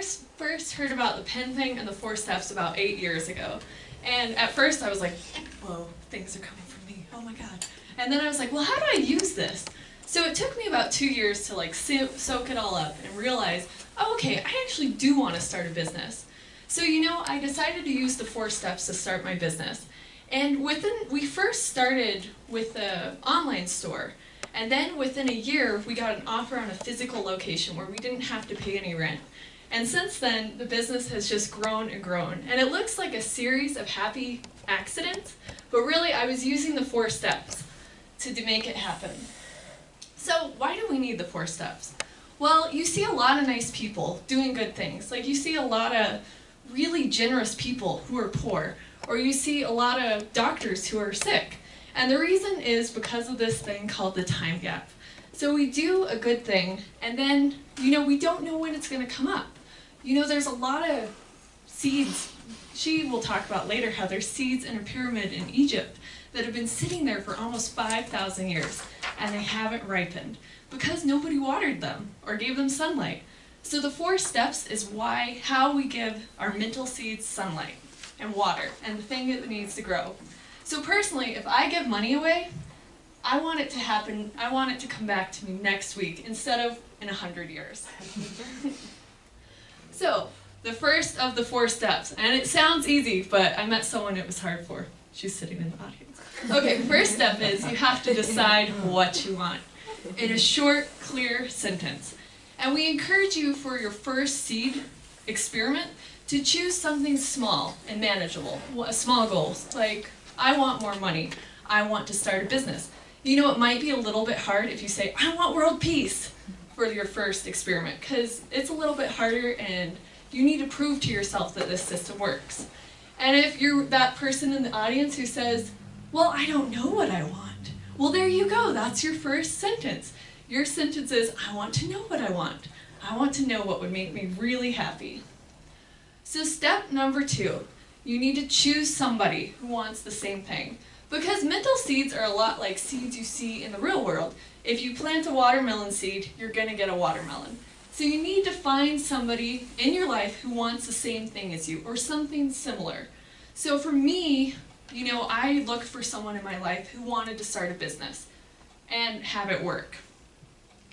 first heard about the pen thing and the 4 steps about 8 years ago. And at first I was like, whoa, things are coming from me, oh my god. And then I was like, well, how do I use this? So it took me about 2 years to like soak it all up and realize, oh, okay, I actually do want to start a business. So I decided to use the 4 steps to start my business. And we first started with the online store. And then within a year, we got an offer on a physical location where we didn't have to pay any rent. And since then, the business has just grown and grown. And it looks like a series of happy accidents, but really I was using the 4 steps to make it happen. So why do we need the 4 steps? Well, you see a lot of nice people doing good things. Like you see a lot of really generous people who are poor, or you see a lot of doctors who are sick. And the reason is because of this thing called the time gap. So we do a good thing, and then, we don't know when it's going to come up. There's a lot of seeds. She will talk about later how there's seeds in a pyramid in Egypt that have been sitting there for almost 5,000 years, and they haven't ripened because nobody watered them or gave them sunlight. So the 4 steps is how we give our mental seeds sunlight and water and the thing that needs to grow. So personally, if I give money away, I want it to happen, I want it to come back to me next week instead of in 100 years. So, the first of the 4 steps, and it sounds easy, but I met someone it was hard for. She's sitting in the audience. Okay, first step is you have to decide what you want in a short, clear sentence. And we encourage you for your first seed experiment to choose something small and manageable, small goals, like I want more money, I want to start a business. It might be a little bit hard if you say, I want world peace for your first experiment, because it's a little bit harder and you need to prove to yourself that this system works. And if you're that person in the audience who says, well, I don't know what I want, well, there you go, that's your first sentence. Your sentence is, I want to know what I want. I want to know what would make me really happy. So step number 2, you need to choose somebody who wants the same thing. Because mental seeds are a lot like seeds you see in the real world. If you plant a watermelon seed, you're going to get a watermelon. So you need to find somebody in your life who wants the same thing as you, or something similar. So for me, I looked for someone in my life who wanted to start a business and have it work.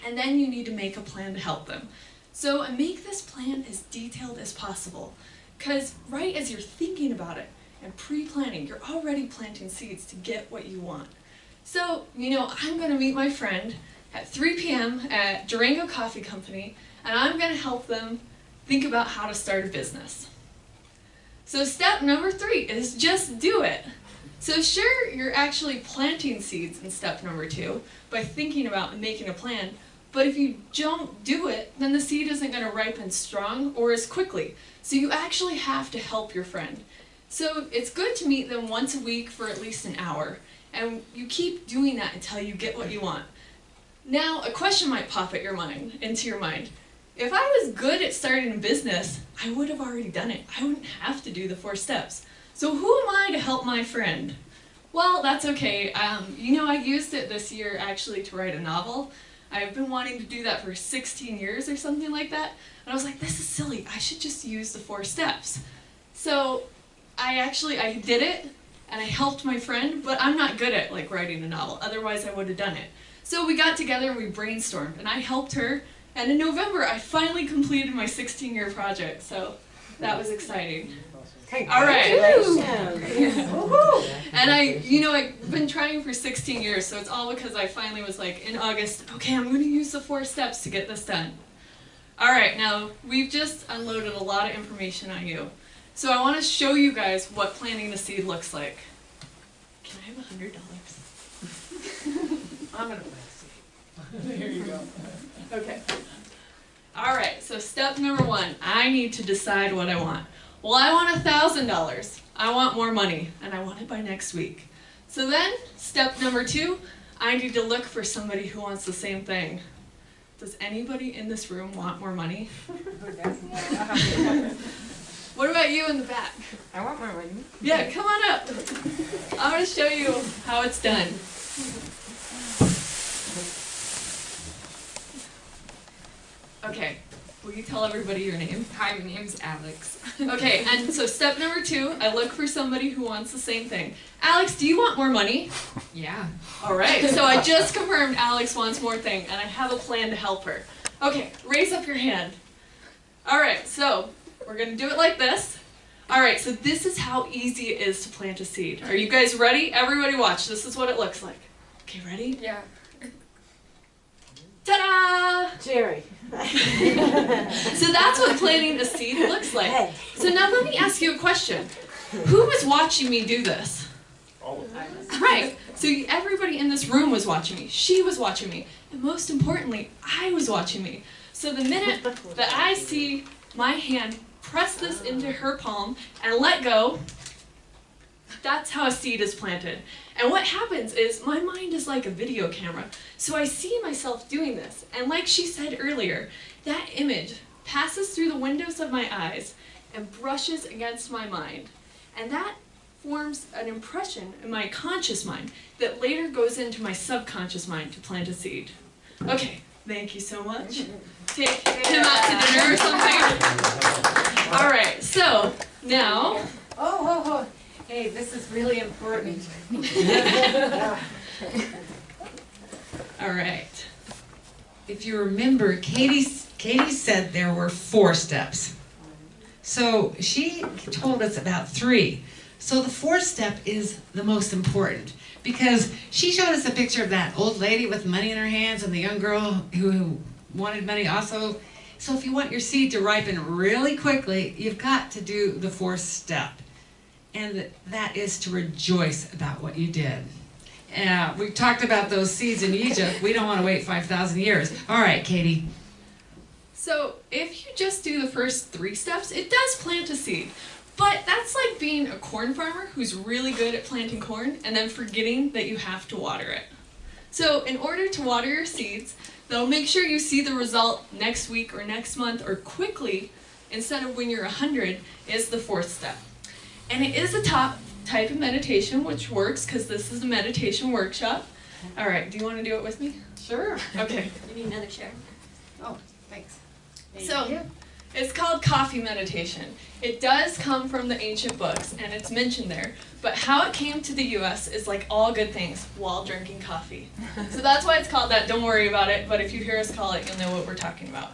And then you need to make a plan to help them. So make this plan as detailed as possible, because right as you're thinking about it and pre-planning, you're already planting seeds to get what you want. So, I'm going to meet my friend at 3 p.m. at Durango Coffee Company, and I'm going to help them think about how to start a business. So step number 3 is just do it. So sure, you're actually planting seeds in step number 2 by thinking about and making a plan, but if you don't do it, then the seed isn't going to ripen strong or as quickly. So you actually have to help your friend. So it's good to meet them once a week for at least an hour, and you keep doing that until you get what you want. Now, a question might pop into your mind. If I was good at starting a business, I would have already done it. I wouldn't have to do the 4 steps. So who am I to help my friend? Well, that's okay. I used it this year actually to write a novel. I've been wanting to do that for 16 years or something like that. And I was like, this is silly. I should just use the 4 steps. So I did it, and I helped my friend, but I'm not good at writing a novel. Otherwise, I would have done it. So we got together and we brainstormed, and I helped her. And in November, I finally completed my 16-year project. So that was exciting. All right. And I've been trying for 16 years, so it's all because I finally was like, in August, okay, I'm going to use the 4 steps to get this done. All right, now, we've just unloaded a lot of information on you. So I want to show you guys what planting the seed looks like. Can I have $100? I'm going to plant a seed. There you go. Okay. All right, so step number 1, I need to decide what I want. Well, I want $1,000. I want more money, and I want it by next week. So then, step number 2, I need to look for somebody who wants the same thing. Does anybody in this room want more money? What about you in the back? I want more money. Yeah, come on up. I'm going to show you how it's done. Okay, we you tell everybody your name? Hi, my name's Alex. Okay, and so step number 2, I look for somebody who wants the same thing. Alex, do you want more money? Yeah. All right, so I just confirmed Alex wants more thing, and I have a plan to help her. Okay, raise up your hand. All right, so we're gonna do it like this. All right, so this is how easy it is to plant a seed. Are you guys ready? Everybody watch, this is what it looks like. Okay, ready? Yeah. Ta-da! Jerry. So that's what planting a seed looks like. So now let me ask you a question. Who was watching me do this? Right. So everybody in this room was watching me. She was watching me. And most importantly, I was watching me. So the minute that I see my hand press this into her palm and let go, that's how a seed is planted. And what happens is my mind is like a video camera. So I see myself doing this. And like she said earlier, that image passes through the windows of my eyes and brushes against my mind. And that forms an impression in my conscious mind that later goes into my subconscious mind to plant a seed. Okay, thank you so much. Take him out to dinner or something. All right, so now... Oh. Hey, this is really important. All right. If you remember, Katie said there were 4 steps. So she told us about 3. So the 4th step is the most important because she showed us a picture of that old lady with money in her hands and the young girl who wanted money also. So if you want your seed to ripen really quickly, you've got to do the 4th step. And that is to rejoice about what you did. We talked about those seeds in Egypt. We don't want to wait 5,000 years. All right, Katie. So if you just do the first 3 steps, it does plant a seed. But that's like being a corn farmer who's really good at planting corn and then forgetting that you have to water it. So in order to water your seeds, though, make sure you see the result next week or next month or quickly instead of when you're 100 is the 4th step. And it is a type of meditation which works because this is a meditation workshop. All right, do you want to do it with me? Sure. Okay. You need another chair. Oh, thanks. So, it's called coffee meditation. It does come from the ancient books, and it's mentioned there. But how it came to the U.S. is like all good things, while drinking coffee. So that's why it's called that. Don't worry about it, but if you hear us call it, you'll know what we're talking about.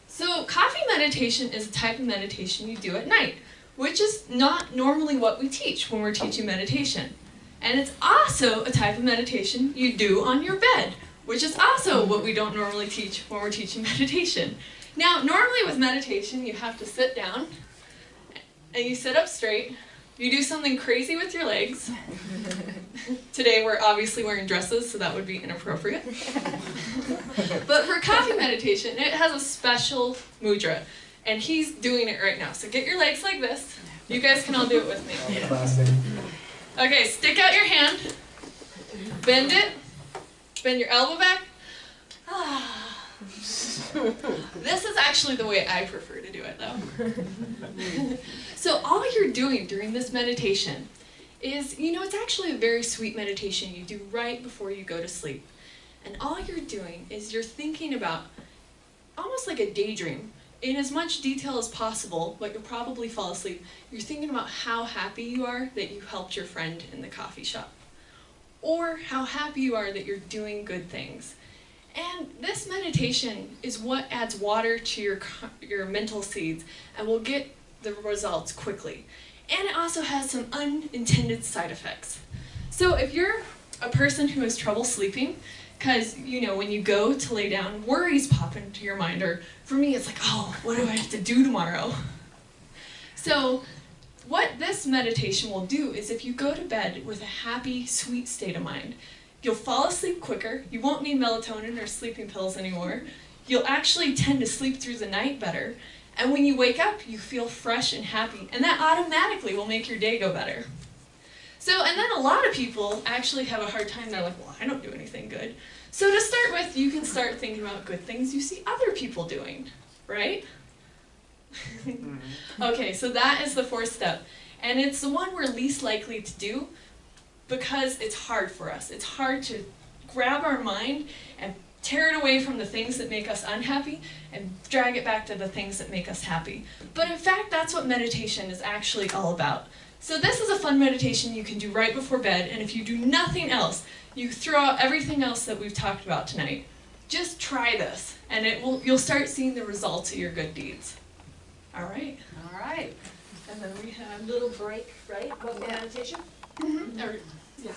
So coffee meditation is a type of meditation you do at night, which is not normally what we teach when we're teaching meditation. And it's also a type of meditation you do on your bed, which is also what we don't normally teach when we're teaching meditation. Now, normally with meditation, you have to sit down, and you sit up straight. You do something crazy with your legs. Today, we're obviously wearing dresses, so that would be inappropriate. But for coffee meditation, it has a special mudra, and he's doing it right now. So get your legs like this. You guys can all do it with me. Okay, stick out your hand, bend it, bend your elbow back. This is actually the way I prefer to do it, though. So all you're doing during this meditation is, it's actually a very sweet meditation you do right before you go to sleep. And all you're doing is you're thinking about, almost like a daydream, in as much detail as possible, but you'll probably fall asleep. You're thinking about how happy you are that you helped your friend in the coffee shop. Or how happy you are that you're doing good things. And this meditation is what adds water to your mental seeds and will get the results quickly. And it also has some unintended side effects. So if you're a person who has trouble sleeping, because, when you go to lay down, worries pop into your mind, or for me, it's like, oh, what do I have to do tomorrow? So what this meditation will do is if you go to bed with a happy, sweet state of mind, you'll fall asleep quicker, you won't need melatonin or sleeping pills anymore, you'll actually tend to sleep through the night better, and when you wake up, you feel fresh and happy, and that automatically will make your day go better. So, and then a lot of people actually have a hard time, they're like, well, I don't do anything good. So to start with, you can start thinking about good things you see other people doing, right? Okay, so that is the 4th step, and it's the one we're least likely to do because it's hard for us. It's hard to grab our mind and tear it away from the things that make us unhappy and drag it back to the things that make us happy. But in fact, that's what meditation is actually all about. So this is a fun meditation you can do right before bed, and if you do nothing else, you throw out everything else that we've talked about tonight. Just try this, and you'll start seeing the results of your good deeds. All right. All right. And then we have Little break, right? Before meditation? yeah.